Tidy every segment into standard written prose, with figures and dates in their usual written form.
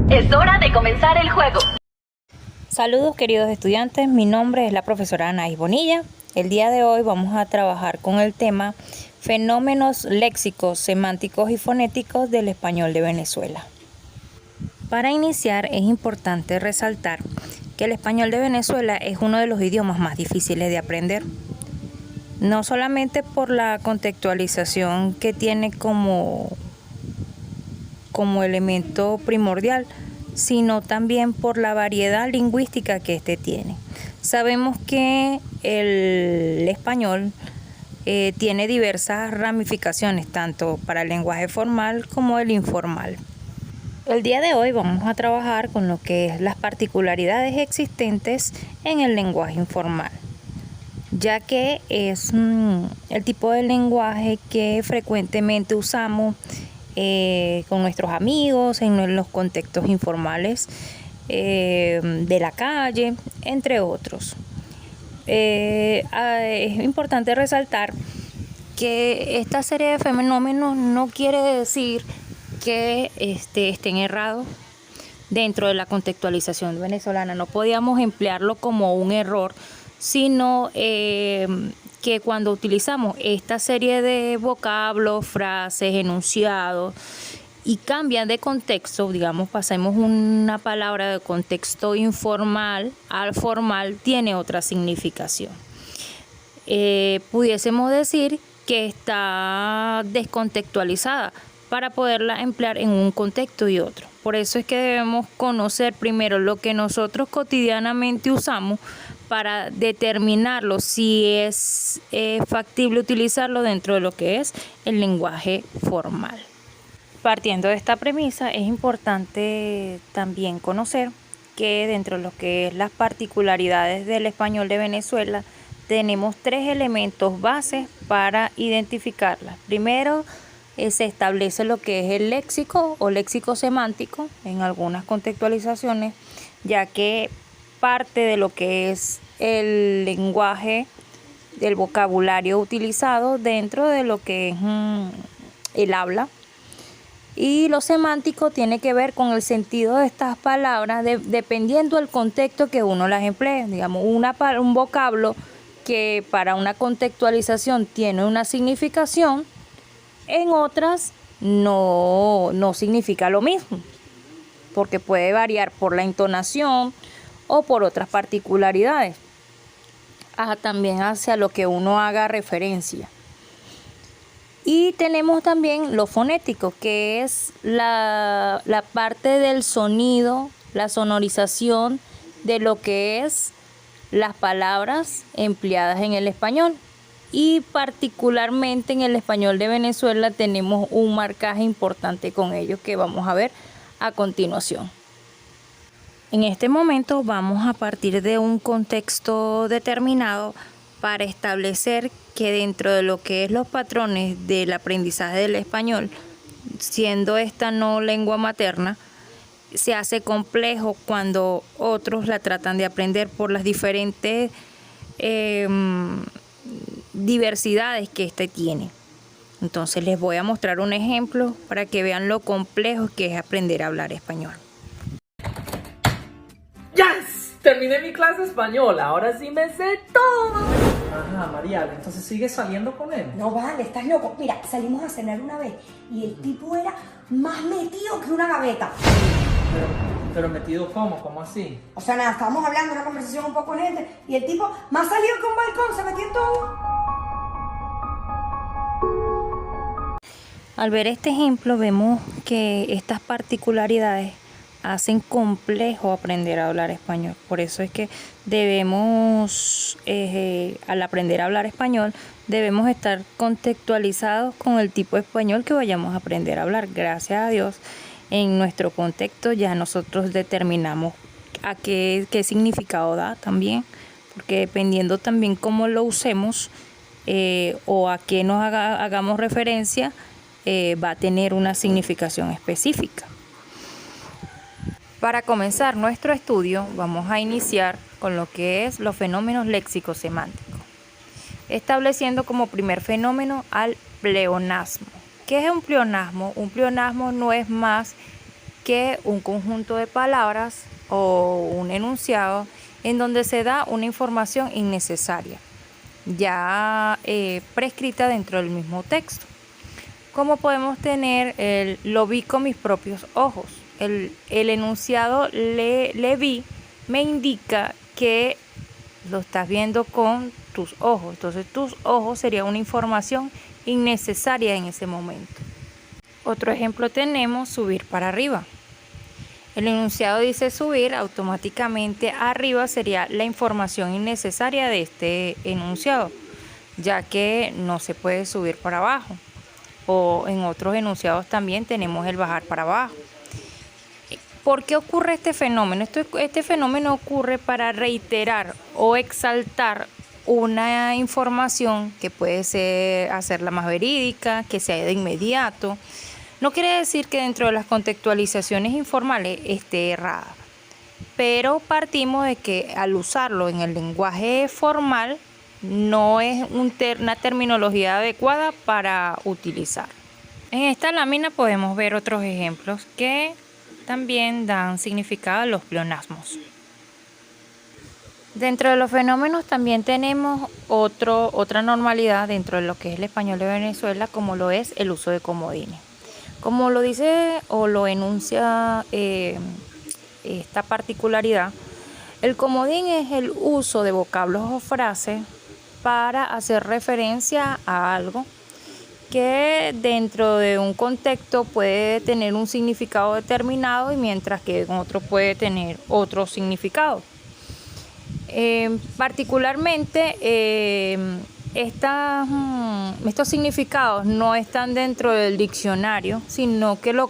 Es hora de comenzar el juego. Saludos queridos estudiantes, mi nombre es la profesora Anaís Bonilla. El día de hoy vamos a trabajar con el tema fenómenos léxicos, semánticos y fonéticos del español de Venezuela. Para iniciar es importante resaltar que el español de Venezuela es uno de los idiomas más difíciles de aprender. No solamente por la contextualización que tiene como elemento primordial, sino también por la variedad lingüística que éste tiene. Sabemos que el español tiene diversas ramificaciones, tanto para el lenguaje formal como el informal. El día de hoy vamos a trabajar con lo que es las particularidades existentes en el lenguaje informal, ya que es el tipo de lenguaje que frecuentemente usamos con nuestros amigos en los contextos informales de la calle, entre otros. Es importante resaltar que esta serie de fenómenos no quiere decir que estén errados dentro de la contextualización venezolana. No podíamos emplearlo como un error, sino que cuando utilizamos esta serie de vocablos, frases, enunciados y cambian de contexto, digamos, pasemos una palabra de contexto informal al formal, tiene otra significación. Pudiésemos decir que está descontextualizada para poderla emplear en un contexto y otro. Por eso es que debemos conocer primero lo que nosotros cotidianamente usamos para determinarlo si es factible utilizarlo dentro de lo que es el lenguaje formal. Partiendo de esta premisa, es importante también conocer que dentro de lo que es las particularidades del español de Venezuela, tenemos tres elementos bases para identificarlas. Primero, se establece lo que es el léxico o léxico semántico en algunas contextualizaciones, ya que parte de lo que es el lenguaje, del vocabulario utilizado dentro de lo que es el habla. Y lo semántico tiene que ver con el sentido de estas palabras dependiendo del contexto que uno las emplee. Digamos, un vocablo que para una contextualización tiene una significación, en otras no significa lo mismo, porque puede variar por la entonación o por otras particularidades, también hacia lo que uno haga referencia. Y tenemos también lo fonético, que es la parte del sonido, la sonorización de lo que es las palabras empleadas en el español. Y particularmente en el español de Venezuela tenemos un marcaje importante con ello que vamos a ver a continuación. En este momento vamos a partir de un contexto determinado para establecer que dentro de lo que es los patrones del aprendizaje del español, siendo esta no lengua materna, se hace complejo cuando otros la tratan de aprender por las diferentes diversidades que éste tiene. Entonces les voy a mostrar un ejemplo para que vean lo complejo que es aprender a hablar español. ¡Yes! Terminé mi clase de español, ahora sí me sé todo. Ajá, María, entonces sigues saliendo con él. No vale, estás loco. Mira, salimos a cenar una vez y el tipo era más metido que una gaveta. Pero metido ¿cómo? ¿Cómo así? O sea, nada, estábamos hablando, una conversación un poco gente y el tipo más salido que un balcón, se metió en todo. Al ver este ejemplo vemos que estas particularidades hacen complejo aprender a hablar español. Por eso es que debemos, al aprender a hablar español, debemos estar contextualizados con el tipo de español que vayamos a aprender a hablar. Gracias a Dios, en nuestro contexto ya nosotros determinamos a qué significado da también, porque dependiendo también cómo lo usemos o a qué nos hagamos referencia, va a tener una significación específica. Para comenzar nuestro estudio vamos a iniciar con lo que es los fenómenos léxicos semánticos, estableciendo como primer fenómeno al pleonasmo. ¿Qué es un pleonasmo? Un pleonasmo no es más que un conjunto de palabras o un enunciado en donde se da una información innecesaria, ya prescrita dentro del mismo texto. Como podemos tener lo vi con mis propios ojos. El enunciado le vi me indica que lo estás viendo con tus ojos. Entonces tus ojos sería una información innecesaria en ese momento. Otro ejemplo tenemos subir para arriba. El enunciado dice subir, automáticamente arriba sería la información innecesaria de este enunciado, ya que no se puede subir para abajo. O en otros enunciados también tenemos el bajar para abajo. ¿Por qué ocurre este fenómeno? Este fenómeno ocurre para reiterar o exaltar una información que puede ser hacerla más verídica, que sea de inmediato. No quiere decir que dentro de las contextualizaciones informales esté errada, pero partimos de que al usarlo en el lenguaje formal no es una terminología adecuada para utilizar. En esta lámina podemos ver otros ejemplos que también dan significado a los pleonasmos. Dentro de los fenómenos también tenemos otra normalidad dentro de lo que es el español de Venezuela, como lo es el uso de comodines. Como lo dice o lo enuncia esta particularidad, el comodín es el uso de vocablos o frases para hacer referencia a algo que dentro de un contexto puede tener un significado determinado y mientras que en otro puede tener otro significado. Particularmente estos significados no están dentro del diccionario, sino que lo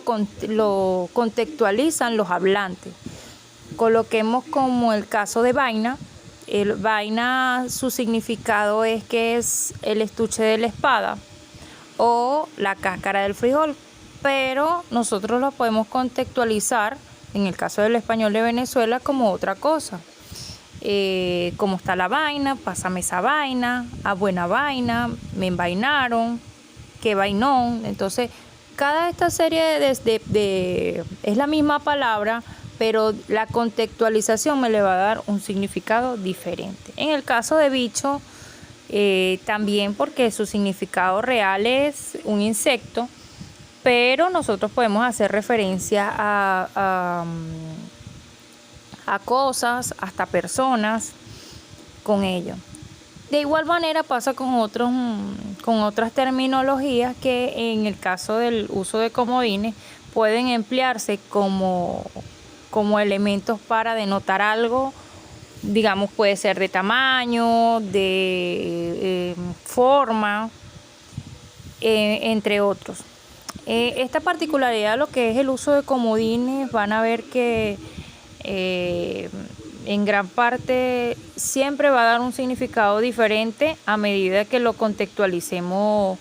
contextualizan los hablantes. Coloquemos como el caso de vaina. Vaina, su significado es que es el estuche de la espada o la cáscara del frijol, pero nosotros lo podemos contextualizar, en el caso del español de Venezuela, como otra cosa. Como está la vaina, pásame esa vaina, a buena vaina, me envainaron, qué vainón. Entonces, cada esta serie es la misma palabra, pero la contextualización me le va a dar un significado diferente. En el caso de bicho, también porque su significado real es un insecto, pero nosotros podemos hacer referencia a cosas, hasta personas con ello. De igual manera pasa con otras terminologías que en el caso del uso de comodines pueden emplearse como elementos para denotar algo, digamos, puede ser de tamaño, de forma, entre otros. Esta particularidad de lo que es el uso de comodines, van a ver que en gran parte siempre va a dar un significado diferente a medida que lo contextualicemos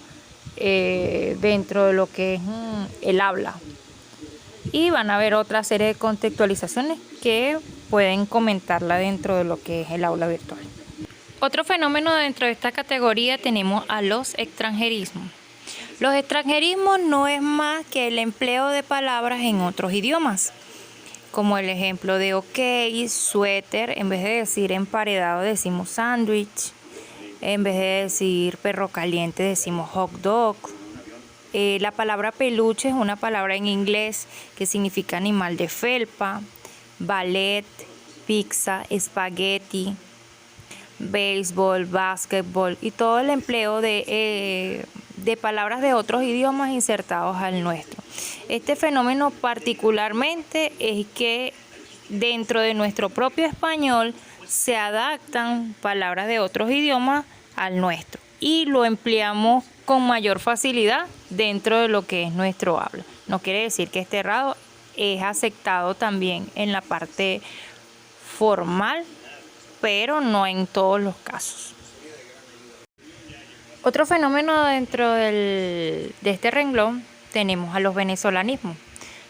dentro de lo que es el habla. Y van a haber otra serie de contextualizaciones que pueden comentarla dentro de lo que es el aula virtual. Otro fenómeno dentro de esta categoría tenemos a los extranjerismos. Los extranjerismos no es más que el empleo de palabras en otros idiomas, como el ejemplo de ok, suéter, en vez de decir emparedado decimos sándwich, en vez de decir perro caliente decimos hot dog. La palabra peluche es una palabra en inglés que significa animal de felpa, ballet, pizza, espagueti, béisbol, básquetbol y todo el empleo de palabras de otros idiomas insertados al nuestro. Este fenómeno particularmente es que dentro de nuestro propio español se adaptan palabras de otros idiomas al nuestro y lo empleamos con mayor facilidad dentro de lo que es nuestro habla. No quiere decir que esté errado, es aceptado también en la parte formal, pero no en todos los casos. Otro fenómeno dentro de este renglón tenemos a los venezolanismos.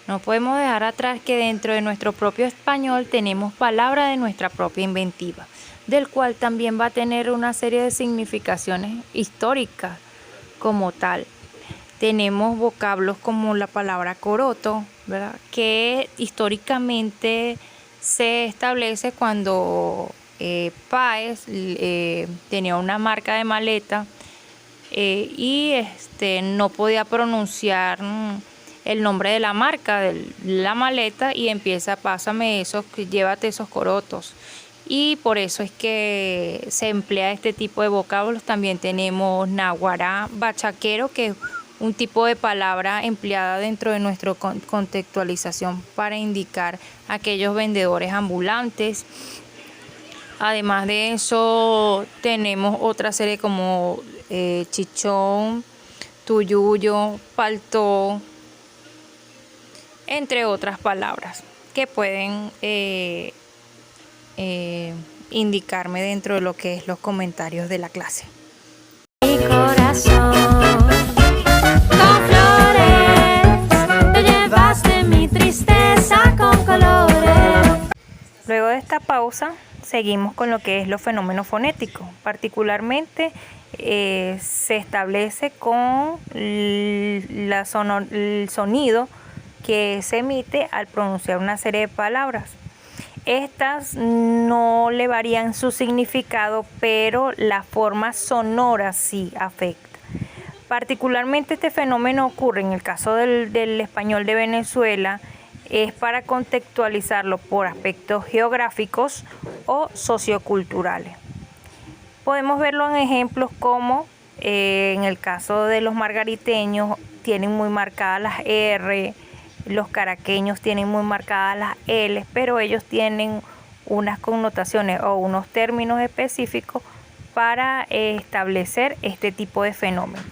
No podemos dejar atrás que dentro de nuestro propio español tenemos palabras de nuestra propia inventiva, del cual también va a tener una serie de significaciones históricas como tal. tenemos vocablos como la palabra coroto, ¿verdad? Que históricamente se establece cuando Páez tenía una marca de maleta y no podía pronunciar el nombre de la marca de la maleta y empieza, pásame esos, llévate esos corotos. Y por eso es que se emplea este tipo de vocablos. También tenemos naguará bachaquero, que es un tipo de palabra empleada dentro de nuestra contextualización para indicar a aquellos vendedores ambulantes. Además de eso, tenemos otra serie como chichón, tuyuyo, paltó, entre otras palabras que pueden indicarme dentro de lo que es los comentarios de la clase. Mi corazón con flores, te llevaste mi tristeza con colores. Luego de esta pausa, seguimos con lo que es los fenómenos fonéticos. Particularmente se establece con el sonido que se emite al pronunciar una serie de palabras. Estas no le varían su significado, pero la forma sonora sí afecta. Particularmente este fenómeno ocurre en el caso del español de Venezuela, es para contextualizarlo por aspectos geográficos o socioculturales. Podemos verlo en ejemplos como en el caso de los margariteños tienen muy marcadas las R, los caraqueños tienen muy marcadas las L, pero ellos tienen unas connotaciones o unos términos específicos para establecer este tipo de fenómeno.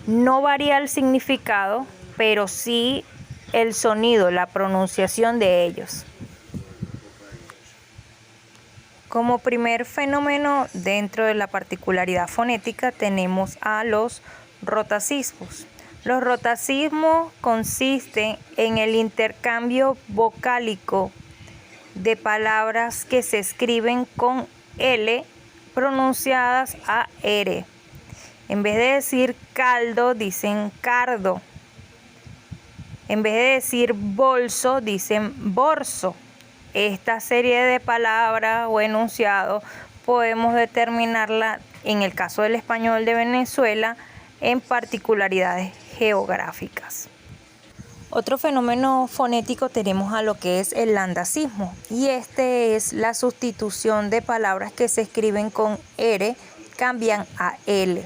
No varía el significado, pero sí el sonido, la pronunciación de ellos. Como primer fenómeno dentro de la particularidad fonética tenemos a los rotacismos. Los rotacismos consisten en el intercambio vocálico de palabras que se escriben con L pronunciadas a R. En vez de decir caldo, dicen cardo. En vez de decir bolso, dicen borso. Esta serie de palabras o enunciados podemos determinarla, en el caso del español de Venezuela, en particularidades geográficas. Otro fenómeno fonético tenemos a lo que es el landacismo, y este es la sustitución de palabras que se escriben con R, cambian a L.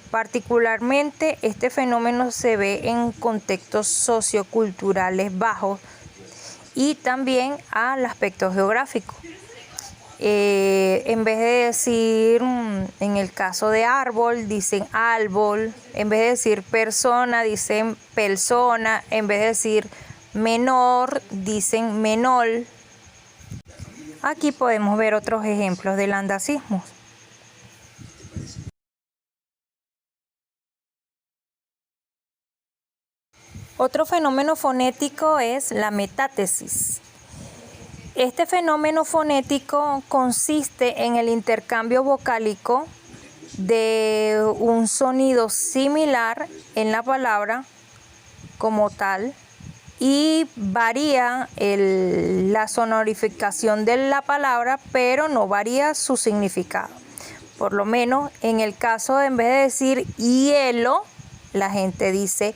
Particularmente este fenómeno se ve en contextos socioculturales bajos y también al aspecto geográfico. En vez de decir, en el caso de árbol, dicen árbol. En vez de decir persona, dicen persona. En vez de decir menor, dicen menor. Aquí podemos ver otros ejemplos de landacismos. Otro fenómeno fonético es la metátesis. Este fenómeno fonético consiste en el intercambio vocálico de un sonido similar en la palabra como tal y varía la sonorificación de la palabra, pero no varía su significado. Por lo menos en el caso de, en vez de decir hielo, la gente dice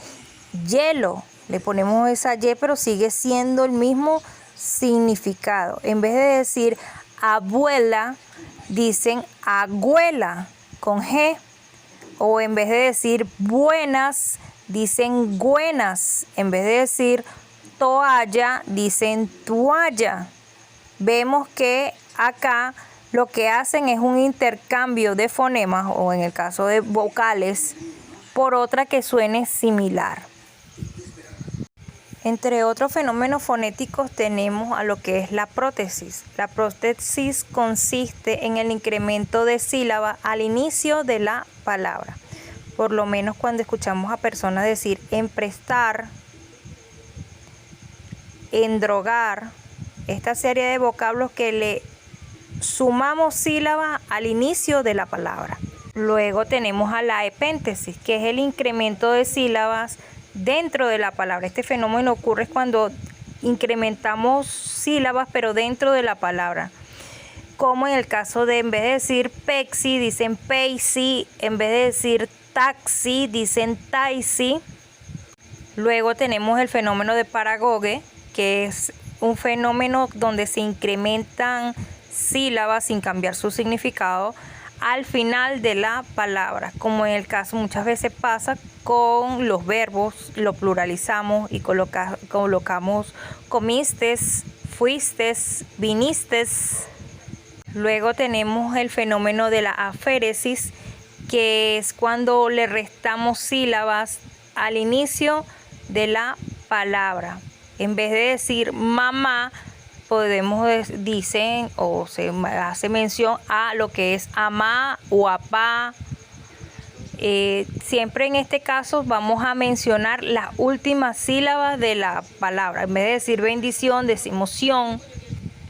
hielo. Le ponemos esa Y, pero sigue siendo el mismo significado. En vez de decir abuela, dicen agüela con G. O en vez de decir buenas, dicen buenas. En vez de decir toalla, dicen toalla. Vemos que acá lo que hacen es un intercambio de fonemas, o en el caso de vocales, por otra que suene similar. Entre otros fenómenos fonéticos tenemos a lo que es la prótesis. La prótesis consiste en el incremento de sílaba al inicio de la palabra. Por lo menos cuando escuchamos a personas decir emprestar, endrogar, esta serie de vocablos que le sumamos sílabas al inicio de la palabra. Luego tenemos a la epéntesis, que es el incremento de sílabas dentro de la palabra. Este fenómeno ocurre cuando incrementamos sílabas pero dentro de la palabra. Como en el caso de, en vez de decir pexi, dicen peisi, en vez de decir taxi, dicen taisi. Luego tenemos el fenómeno de paragoge, que es un fenómeno donde se incrementan sílabas sin cambiar su significado al final de la palabra, como en el caso muchas veces pasa con los verbos, lo pluralizamos y colocamos comistes, fuistes, vinistes. Luego tenemos el fenómeno de la aféresis, que es cuando le restamos sílabas al inicio de la palabra. En vez de decir mamá, dicen o se hace mención a lo que es amá o apá. Siempre en este caso vamos a mencionar las últimas sílabas de la palabra. En vez de decir bendición, decimos sion.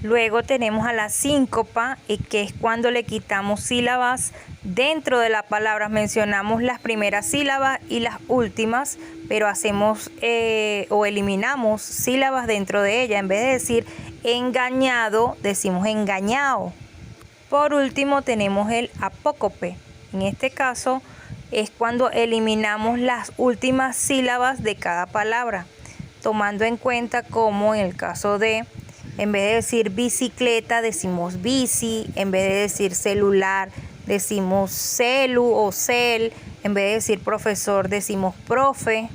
Luego tenemos a la síncopa, que es cuando le quitamos sílabas dentro de la palabra. Mencionamos las primeras sílabas y las últimas, pero hacemos o eliminamos sílabas dentro de ella. En vez de decir engañado, decimos engañado. Por último tenemos el apócope. En este caso es cuando eliminamos las últimas sílabas de cada palabra, tomando en cuenta como en el caso de, en vez de decir bicicleta, decimos bici. En vez de decir celular, decimos celu o cel. En vez de decir profesor, decimos profe.